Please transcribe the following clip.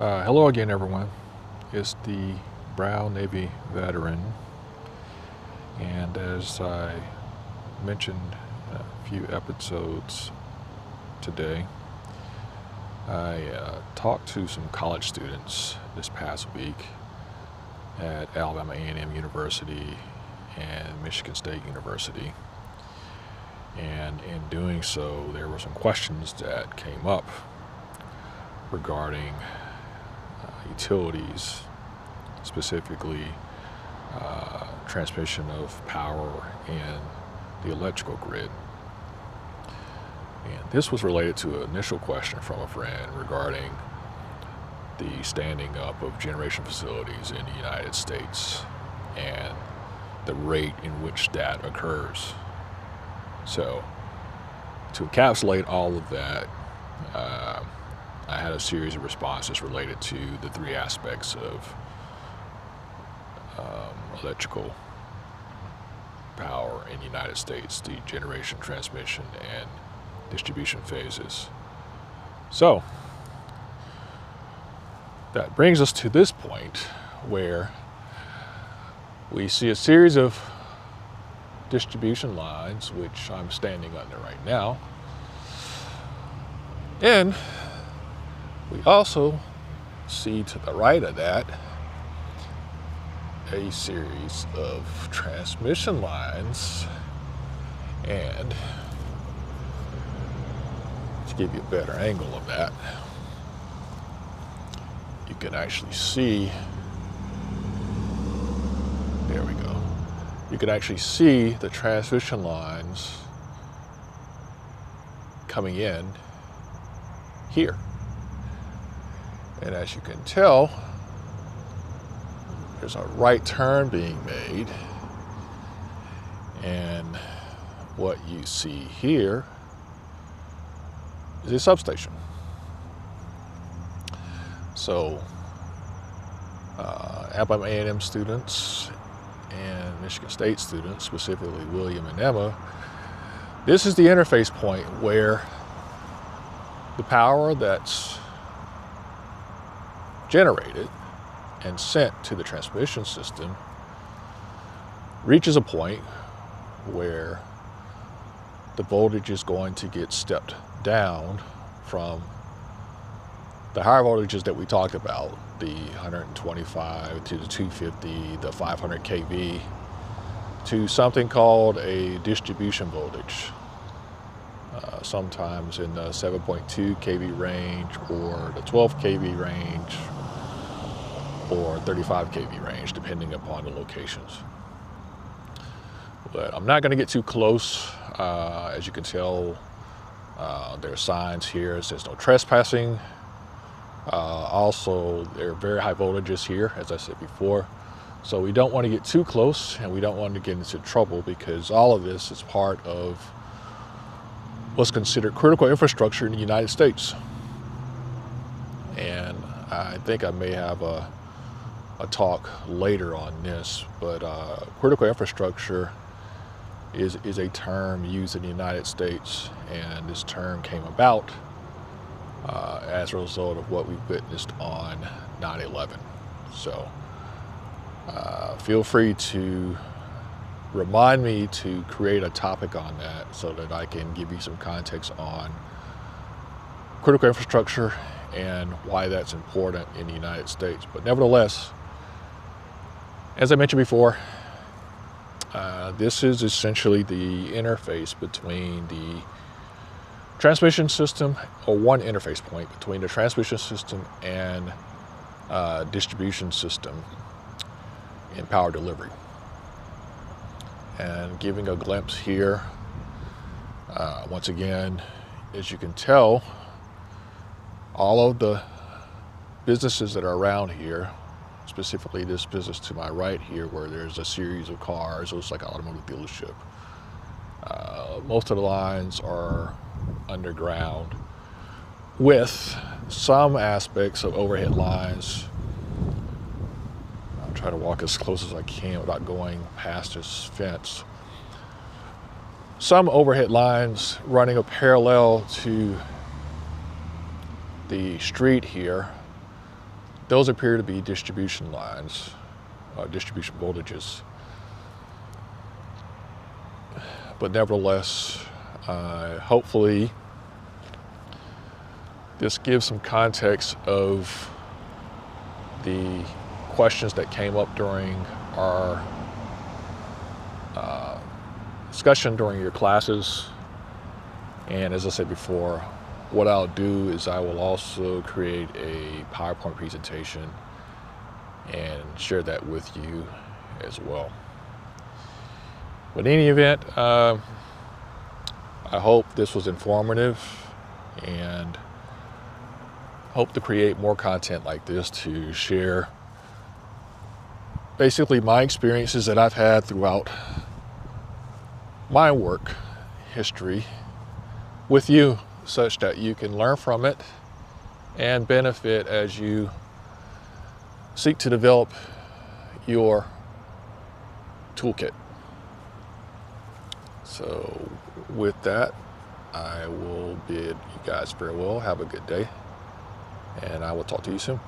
Hello again, everyone. It's the Brown Navy veteran, and as I mentioned a few episodes today, I talked to some college students this past week at Alabama A&M University and Michigan State University, and in doing so, there were some questions that came up regarding utilities, specifically transmission of power in the electrical grid. And this was related to an initial question from a friend regarding the standing up of generation facilities in the United States and the rate in which that occurs. So, to encapsulate all of that, I had a series of responses related to the three aspects of electrical power in the United States: the generation, transmission, and distribution phases. So that brings us to this point where we see a series of distribution lines, which I'm standing under right now, and we also see to the right of that a series of transmission lines. And to give you a better angle of that, you can actually see, there we go, you can actually see the transmission lines coming in here. And as you can tell, there's a right turn being made. And what you see here is a substation. So Alabama A&M students and Michigan State students, specifically William and Emma, this is the interface point where the power that's generated and sent to the transmission system reaches a point where the voltage is going to get stepped down from the higher voltages that we talked about, the 125 to the 250, the 500 kV, to something called a distribution voltage, sometimes in the 7.2 kV range or the 12 kV range or 35 kV range, depending upon the locations. But I'm not going to get too close. As you can tell, there are signs here that says no trespassing. Also, there are very high voltages here, as I said before. So we don't want to get too close, and we don't want to get into trouble, because all of this is part of what's considered critical infrastructure in the United States. And I think I may have a talk later on this, but critical infrastructure is a term used in the United States, and this term came about as a result of what we witnessed on 9/11. So feel free to remind me to create a topic on that so that I can give you some context on critical infrastructure and why that's important in the United States. But nevertheless, as I mentioned before, this is essentially the interface between the transmission system, or one interface point between the transmission system and distribution system in power delivery. And giving a glimpse here, once again, as you can tell, all of the businesses that are around here, specifically this business to my right here, where there's a series of cars, it looks like an automotive dealership. Most of the lines are underground, with some aspects of overhead lines. I'll try to walk as close as I can without going past this fence. Some overhead lines running a parallel to the street here those appear to be distribution lines, distribution voltages. But nevertheless, hopefully this gives some context of the questions that came up during our discussion during your classes. And as I said before, what I'll do is I will also create a PowerPoint presentation and share that with you as well. But in any event, I hope this was informative, and hope to create more content like this to share basically my experiences that I've had throughout my work history with you, such that you can learn from it and benefit as you seek to develop your toolkit. So with that, I will bid you guys farewell. Have a good day, and I will talk to you soon.